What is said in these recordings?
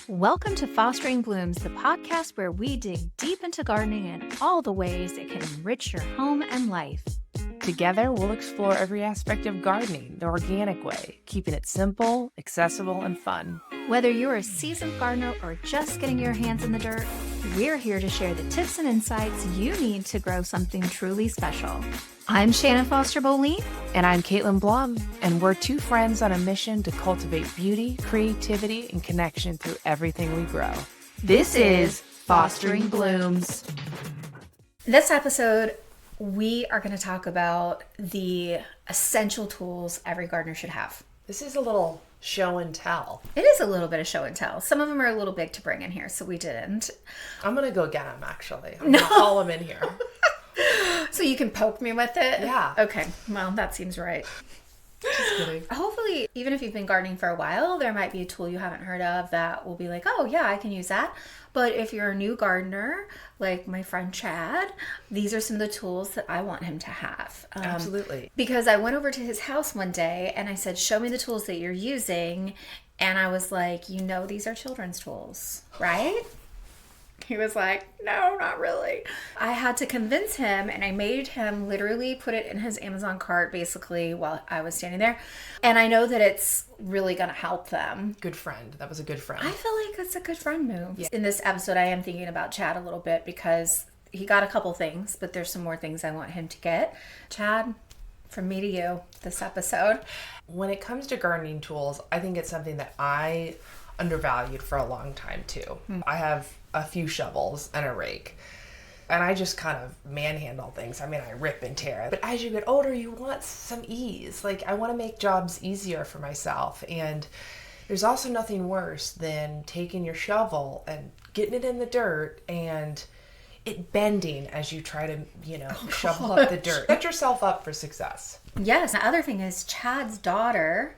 Welcome to Fostering Blooms, the podcast where we dig deep into gardening and all the ways it can enrich your home and life. Together, we'll explore every aspect of gardening the organic way, keeping it simple, accessible, and fun. Whether you're a seasoned gardener or just getting your hands in the dirt, we're here to share the tips and insights you need to grow something truly special. I'm Shannon Foster-Boleen. And I'm Caitlyn Blum, and we're two friends on a mission to cultivate beauty, creativity, and connection through everything we grow. This is Fostering Blooms. This episode, we are going to talk about the essential tools every gardener should have. This is a little show and tell. It is a little bit of show and tell. Some of them are a little big to bring in here, so we didn't. I'm going to go get them, actually. I'm going to haul them in here. So you can poke me with it? Yeah. Okay. Well, that seems right. Just kidding. Hopefully, even if you've been gardening for a while, there might be a tool you haven't heard of that will be like, oh yeah, I can use that. But if you're a new gardener, like my friend Chad, these are some of the tools that I want him to have. Absolutely. Because I went over to his house one day and I said, show me the tools that you're using. And I was like, you know, these are children's tools, right? He was like, no, not really. I had to convince him, and I made him literally put it in his Amazon cart basically while I was standing there. And I know that it's really going to help them. Good friend. That was a good friend. I feel like it's a good friend move. Yeah. In this episode, I am thinking about Chad a little bit because he got a couple things, but there's some more things I want him to get. Chad, from me to you, this episode. When it comes to gardening tools, I think it's something that I undervalued for a long time too. I have a few shovels and a rake, and I just kind of manhandle things. I mean, I rip and tear. But as you get older, you want some ease. Like, I want to make jobs easier for myself. And there's also nothing worse than taking your shovel and getting it in the dirt and it bending as you try to, shovel up the dirt. Set yourself up for success. Yes. The other thing is Chad's daughter,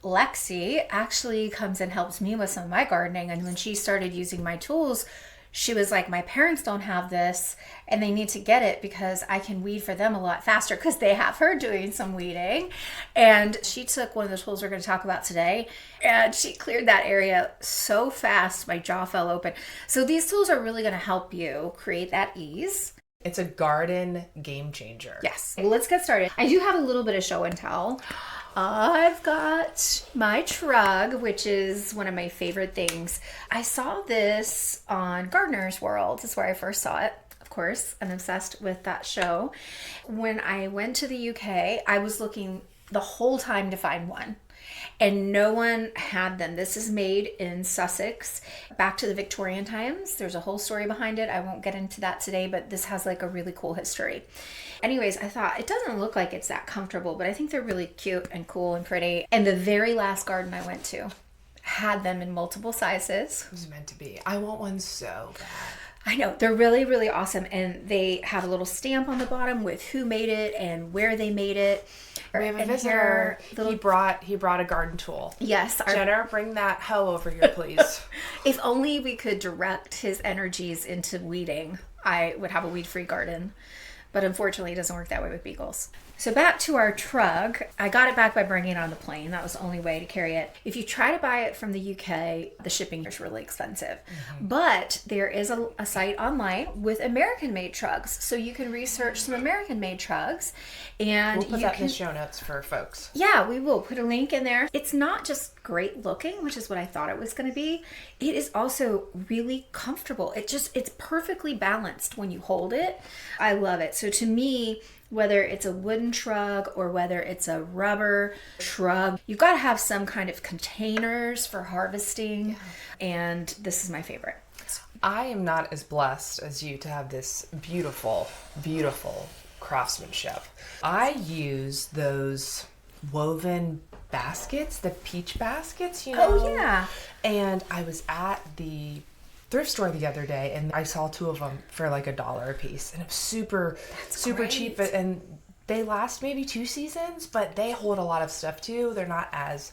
Lexi, actually comes and helps me with some of my gardening. And when she started using my tools, she was like, my parents don't have this and they need to get it because I can weed for them a lot faster because they have her doing some weeding. And she took one of the tools we're going to talk about today and she cleared that area so fast my jaw fell open. So these tools are really going to help you create that ease. It's a garden game changer. Yes. Well, let's get started. I do have a little bit of show and tell. I've got my Trug, which is one of my favorite things. I saw this on Gardener's World. That's where I first saw it. Of course, I'm obsessed with that show. When I went to the UK, I was looking the whole time to find one. And no one had them. This is made in Sussex, back to the Victorian times. There's a whole story behind it. I won't get into that today, but this has like a really cool history. Anyways, I thought it doesn't look like it's that comfortable, but I think they're really cute and cool and pretty. And the very last garden I went to had them in multiple sizes. It was meant to be. I want one so bad. I know. They're really, really awesome. And they have a little stamp on the bottom with who made it and where they made it. We have a visitor. He brought a garden tool. Yes. Jenner, bring that hoe over here, please. If only we could direct his energies into weeding, I would have a weed-free garden. But unfortunately, it doesn't work that way with beagles. So back to our Trug. I got it back by bringing it on the plane. That was the only way to carry it. If you try to buy it from the UK, the shipping is really expensive. Mm-hmm. But there is a site online with American-made Trugs. So you can research some American-made Trugs. And we'll put that in the show notes for folks. Yeah, we will put a link in there. It's not just great looking, which is what I thought it was going to be. It is also really comfortable. It's perfectly balanced when you hold it. I love it. So to me, whether it's a wooden Trug or whether it's a rubber Trug, you've got to have some kind of containers for harvesting. Yeah. And this is my favorite. I am not as blessed as you to have this beautiful, beautiful craftsmanship. I use those woven baskets, the peach baskets, Oh, yeah. And I was at the thrift store the other day and I saw two of them for like $1 a piece, and it was super cheap, and they last maybe 2 seasons, but they hold a lot of stuff too. They're not as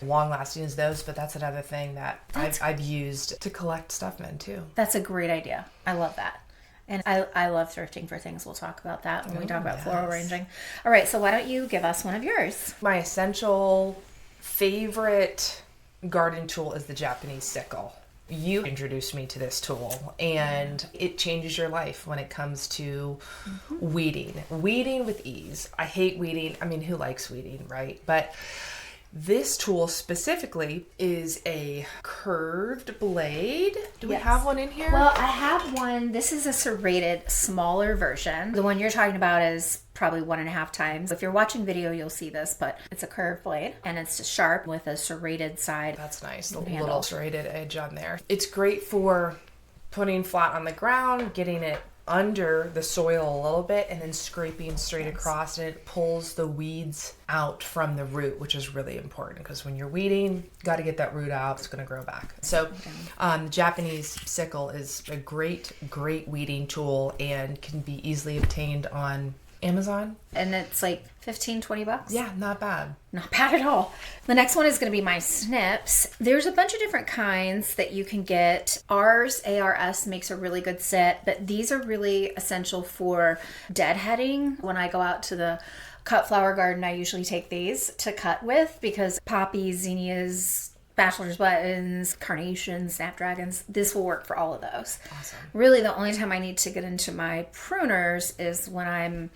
long lasting as those, but that's another thing that I've used to collect stuff in too. That's a great idea. I love that. And I love thrifting for things. We'll talk about that when we talk about floral arranging. All right, so why don't you give us one of yours? My essential favorite garden tool is the Japanese sickle. You introduced me to this tool, and it changes your life when it comes to weeding. Weeding with ease. I hate weeding. I mean, who likes weeding, right? But this tool specifically is a curved blade. Do we have one in here? Well, I have one. This is a serrated, smaller version. The one you're talking about is probably 1.5 times. If you're watching video, you'll see this, but it's a curved blade and it's sharp with a serrated side. That's nice. The little serrated edge on there. It's great for putting flat on the ground, getting it under the soil a little bit, and then scraping straight across, and it pulls the weeds out from the root, which is really important because when you're weeding, got to get that root out. It's going to grow back. So the Japanese sickle is a great weeding tool and can be easily obtained on Amazon. And it's like $15-20. Yeah, not bad. Not bad at all. The next one is going to be my snips. There's a bunch of different kinds that you can get. ARS makes a really good set, but these are really essential for deadheading. When I go out to the cut flower garden, I usually take these to cut with because poppies, zinnias, bachelor's buttons, carnations, snapdragons, this will work for all of those. Awesome. Really, the only time I need to get into my pruners is when I'm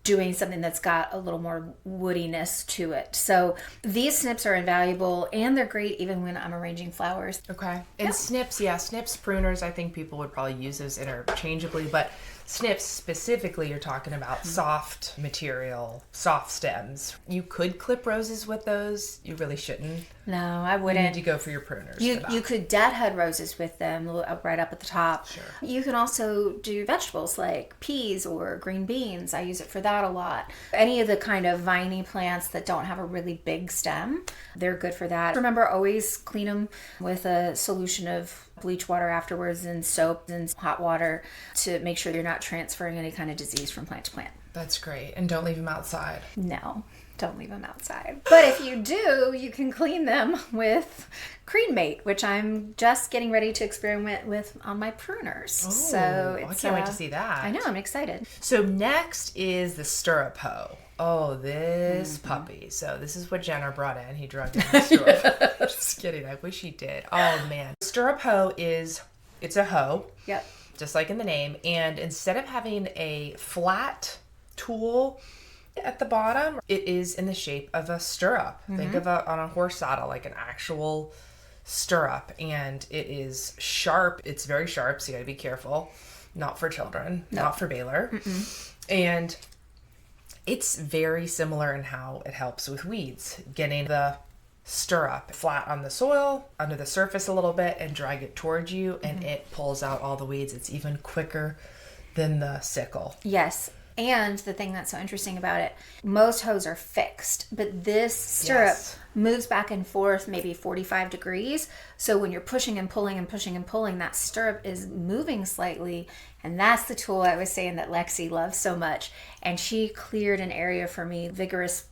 doing something that's got a little more woodiness to it. So these snips are invaluable, and they're great even when I'm arranging flowers. Okay. And snips, pruners, I think people would probably use those interchangeably, but snips specifically, you're talking about soft material, soft stems. You could clip roses with those. You really shouldn't. No, I wouldn't. You need to go for your pruners. You could deadhead roses with them right up at the top. Sure. You can also do vegetables like peas or green beans. I use it for that a lot. Any of the kind of viney plants that don't have a really big stem, they're good for that. Remember, always clean them with a solution of bleach water afterwards and soap and hot water to make sure you're not transferring any kind of disease from plant to plant. That's great. And don't leave them outside. No, don't leave them outside. But if you do, you can clean them with Cremate, which I'm just getting ready to experiment with on my pruners. Oh, so I can't wait to see that. I know, I'm excited. So next is the stirrup hoe. Oh, this puppy. So this is what Jenner brought in. He drugged in the stirrup. Just kidding. I wish he did. Oh, man. Stirrup hoe it's a hoe. Yep. Just like in the name. And instead of having a flat tool at the bottom, it is in the shape of a stirrup. Think of on a horse saddle, like an actual stirrup. And it is sharp. It's very sharp, so you gotta be careful. Not for children. No. Not for Baylor. And it's very similar in how it helps with weeds. Getting the stirrup flat on the soil, under the surface a little bit, and drag it towards you, and it pulls out all the weeds. It's even quicker than the sickle. Yes. And the thing that's so interesting about it, most hoes are fixed, but this stirrup moves back and forth maybe 45 degrees. So when you're pushing and pulling and pushing and pulling, that stirrup is moving slightly. And that's the tool I was saying that Lexi loves so much. And she cleared an area for me, vigorous,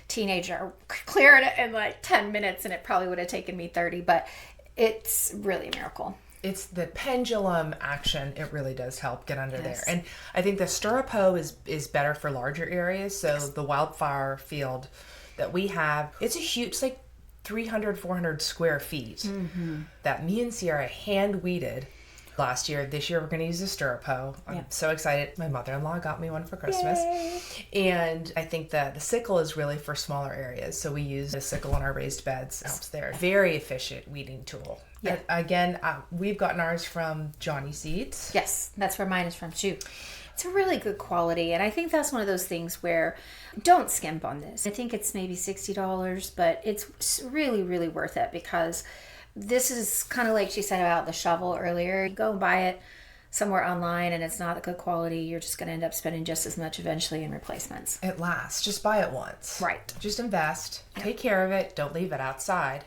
teenager, cleared it in like 10 minutes, and it probably would have taken me 30, but it's really a miracle. It's the pendulum action. It really does help get under there. And I think the stirrup hoe is better for larger areas. So the wildflower field that we have, it's a huge, it's like 300, 400 square feet that me and Sierra hand weeded last year. This year we're going to use a stirrup hoe. I'm so excited. My mother-in-law got me one for Christmas. Yay. And I think that the sickle is really for smaller areas. So we use a sickle on our raised beds. It helps there. Very efficient weeding tool. Yeah. Again, we've gotten ours from Johnny Seeds. Yes, that's where mine is from too. It's a really good quality, and I think that's one of those things where don't skimp on this. I think it's maybe $60, but it's really, really worth it because this is kind of like she said about the shovel earlier. You go and buy it somewhere online and it's not a good quality, you're just going to end up spending just as much eventually in replacements. It lasts. Just buy it once. Right. Just invest. Yep. Take care of it. Don't leave it outside.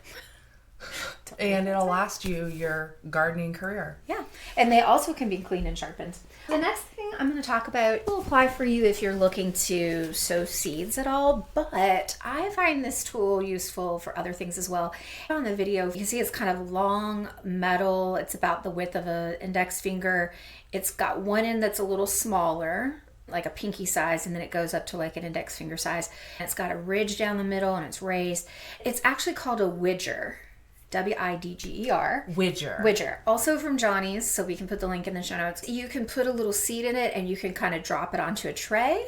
And it'll last you your gardening career. Yeah. And they also can be cleaned and sharpened. The next thing I'm going to talk about will apply for you if you're looking to sow seeds at all, but I find this tool useful for other things as well. On the video, you can see it's kind of long metal. It's about the width of an index finger. It's got one end that's a little smaller like a pinky size, and then it goes up to like an index finger size. And it's got a ridge down the middle and it's raised. It's actually called a widger. Widger. Widger. Also from Johnny's, so we can put the link in the show notes. You can put a little seed in it and you can kind of drop it onto a tray.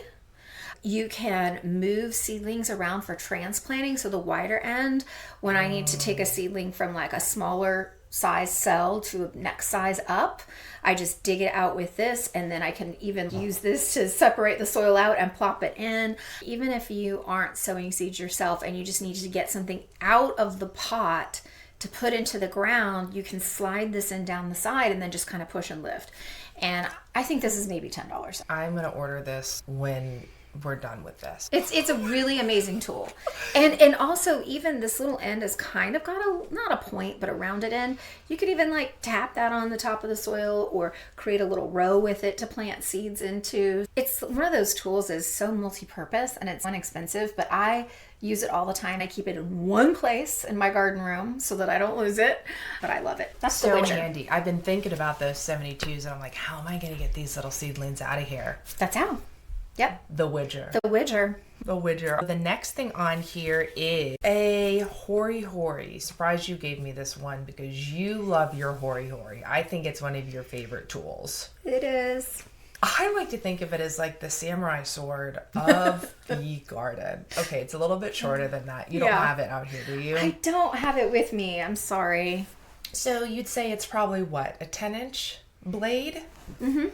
You can move seedlings around for transplanting. So the wider end, when I need to take a seedling from like a smaller size cell to a next size up, I just dig it out with this, and then I can even use this to separate the soil out and plop it in. Even if you aren't sowing seeds yourself and you just need to get something out of the pot to put into the ground, you can slide this in down the side and then just kind of push and lift. And I think this is maybe $10. I'm going to order this when we're done with this. It's a really amazing tool. And also, even this little end has kind of got not a point, but a rounded end. You could even like tap that on the top of the soil or create a little row with it to plant seeds into. It's one of those tools that is so multi-purpose and it's inexpensive, but I use it all the time. I keep it in one place in my garden room so that I don't lose it, but I love it. That's so the handy. I've been thinking about those 72s and I'm like, how am I going to get these little seedlings out of here? That's how. Yep. The widger. The widger. The widger. The next thing on here is a Hori. Surprised you gave me this one because you love your Hori. I think it's one of your favorite tools. It is. I like to think of it as like the samurai sword of the garden. Okay, it's a little bit shorter than that. You don't have it out here, do you? I don't have it with me. I'm sorry. So you'd say it's probably what? A 10-inch blade? Mm-hmm.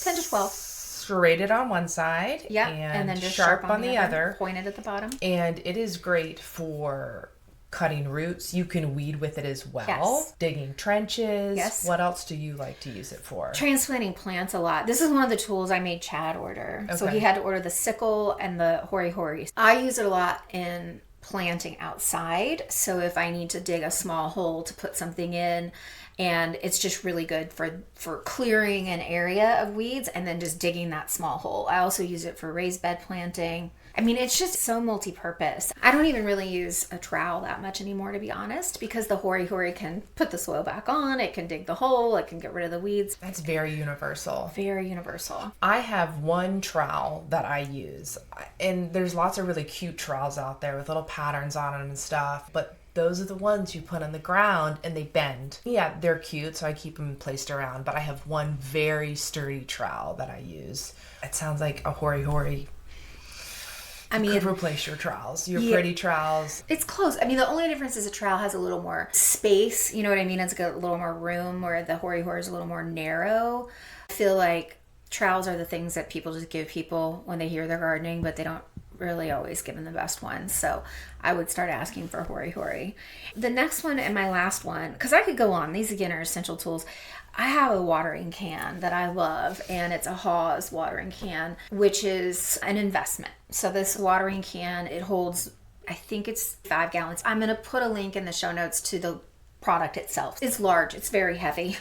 10 to 12. Serrated on one side, and then just sharp on the other, pointed at the bottom. And it is great for cutting roots. You can weed with it as well. Yes. Digging trenches. Yes. What else do you like to use it for? Transplanting plants a lot. This is one of the tools I made Chad order. Okay. So he had to order the sickle and the Hori. I use it a lot in planting outside. So if I need to dig a small hole to put something in, and it's just really good for clearing an area of weeds and then just digging that small hole. I also use it for raised bed planting. I mean, it's just so multi-purpose. I don't even really use a trowel that much anymore, to be honest, because the Hori can put the soil back on, it can dig the hole, it can get rid of the weeds. That's very universal. Very universal. I have one trowel that I use, and there's lots of really cute trowels out there with little patterns on them and stuff, but those are the ones you put on the ground and they bend. Yeah, they're cute, so I keep them placed around, but I have one very sturdy trowel that I use. It sounds like a Hori. I mean, could replace your trowels, your pretty trowels. It's close. I mean, the only difference is a trowel has a little more space. You know what I mean? It's got a little more room, where the Hori is a little more narrow. I feel like trowels are the things that people just give people when they hear they're gardening, but they don't really always give them the best ones. So I would start asking for Hori. The next one and my last one, because I could go on. These again are essential tools. I have a watering can that I love, and it's a Hawes watering can, which is an investment. So this watering can, it holds, I think it's 5 gallons. I'm going to put a link in the show notes to the product itself. It's large. It's very heavy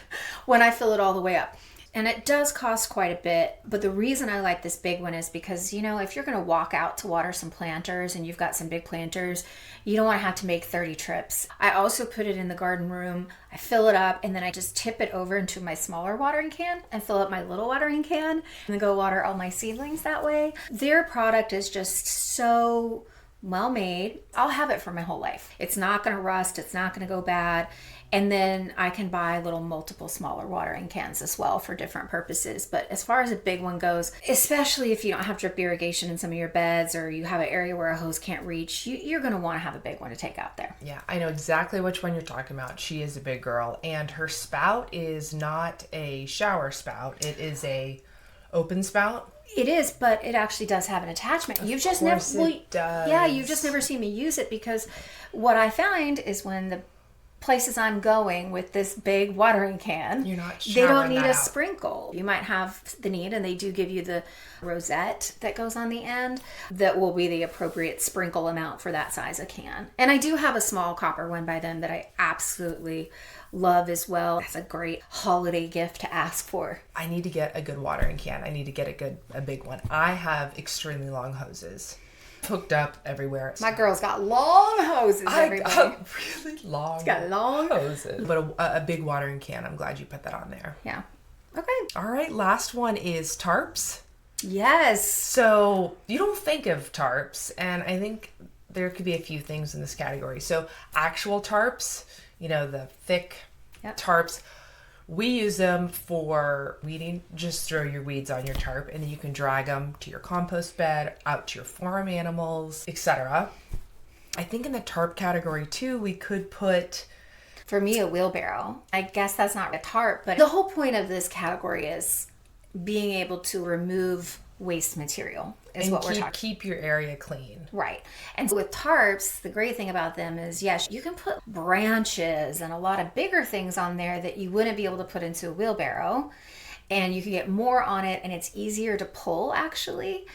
when I fill it all the way up. And it does cost quite a bit, but the reason I like this big one is because, you know, if you're going to walk out to water some planters and you've got some big planters, you don't want to have to make 30 trips. I also put it in the garden room. I fill it up and then I just tip it over into my smaller watering can and fill up my little watering can and then go water all my seedlings that way. Their product is just so well made. I'll have it for my whole life. It's not going to rust. It's not going to go bad. And then I can buy multiple smaller watering cans as well for different purposes. But as far as a big one goes, especially if you don't have drip irrigation in some of your beds or you have an area where a hose can't reach, you're going to want to have a big one to take out there. Yeah, I know exactly which one you're talking about. She is a big girl, and her spout is not a shower spout. It is a open spout. It is, but it actually does have an attachment. You've just never you've just never seen me use it, because what I find is when the places I'm going with this big watering can, they don't need a sprinkle. You might have the need, and they do give you the rosette that goes on the end that will be the appropriate sprinkle amount for that size of can. And I do have a small copper one by them that I absolutely love as well. It's a great holiday gift to ask for. I need to get a good watering can. I need to get a big one. I have extremely long hoses hooked up everywhere. My girl's got long hoses. Everybody. Really long. She's got long hoses. But a big watering can. I'm glad you put that on there. Yeah. Okay. All right. Last one is tarps. Yes. So you don't think of tarps, and I think there could be a few things in this category. So actual tarps, the thick tarps, we use them for weeding. Just throw your weeds on your tarp, and then you can drag them to your compost bed, out to your farm animals, etc. I think in the tarp category too, we could put... For me, a wheelbarrow. I guess that's not a tarp, but the whole point of this category is being able to remove waste material is what we're talking. Keep your area clean. Right. And so with tarps, the great thing about them is, yes, you can put branches and a lot of bigger things on there that you wouldn't be able to put into a wheelbarrow. And you can get more on it, and it's easier to pull, actually,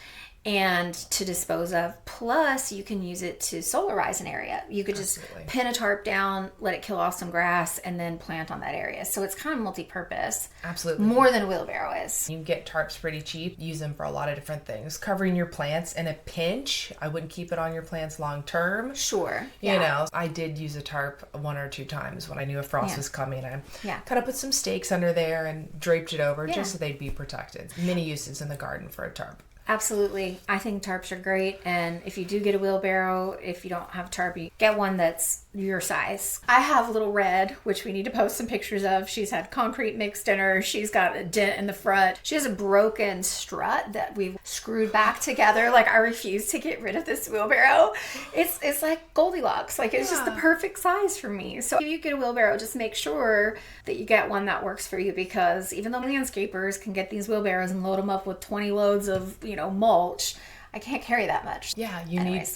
and to dispose of. Plus, you can use it to solarize an area. You could just pin a tarp down, let it kill off some grass, and then plant on that area. So it's kind of multi-purpose. Absolutely. More than a wheelbarrow is. You can get tarps pretty cheap. Use them for a lot of different things. Covering your plants in a pinch. I wouldn't keep it on your plants long term. Sure. I did use a tarp 1 or 2 times when I knew a frost was coming. I cut up with some stakes under there and draped it over just so they'd be protected. Many uses in the garden for a tarp. Absolutely. I think tarps are great. And if you do get a wheelbarrow, if you don't have a tarp, you get one that's your size. I have Little Red, which we need to post some pictures of. She's had concrete mixed in her. She's got a dent in the front. She has a broken strut that we've screwed back together. Like, I refuse to get rid of this wheelbarrow. It's like Goldilocks. Like, it's just the perfect size for me. So if you get a wheelbarrow, just make sure that you get one that works for you, because even though landscapers can get these wheelbarrows and load them up with 20 loads of, mulch, I can't carry that much. Yeah, you need,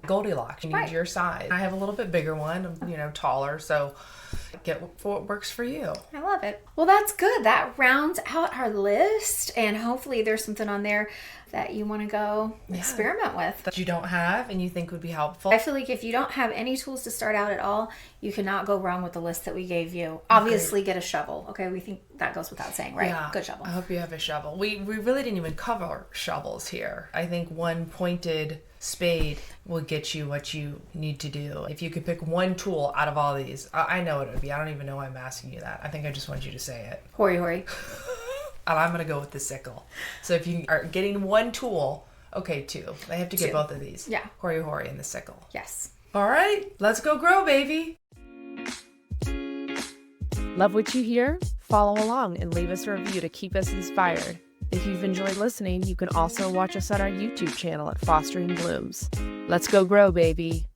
Goldilocks. You need your size. I have a little bit bigger one, taller, so get what works for you. I love it. Well, that's good. That rounds out our list, and hopefully there's something on there that you want to go experiment with. That you don't have and you think would be helpful. I feel like if you don't have any tools to start out at all, you cannot go wrong with the list that we gave you. Obviously, get a shovel. Okay, we think that goes without saying, right? Yeah, good shovel. I hope you have a shovel. We really didn't even cover shovels here. I think one pointed spade will get you what you need to do. If you could pick one tool out of all these, I know what it would be. I don't even know why I'm asking you that. I think I just want you to say it. Hori. And I'm going to go with the sickle. So if you are getting one tool, okay, 2. They have to get both of these. Yeah. Hori and the sickle. Yes. All right, let's go grow, baby. Love what you hear? Follow along and leave us a review to keep us inspired. If you've enjoyed listening, you can also watch us on our YouTube channel at Fostering Blooms. Let's go grow, baby.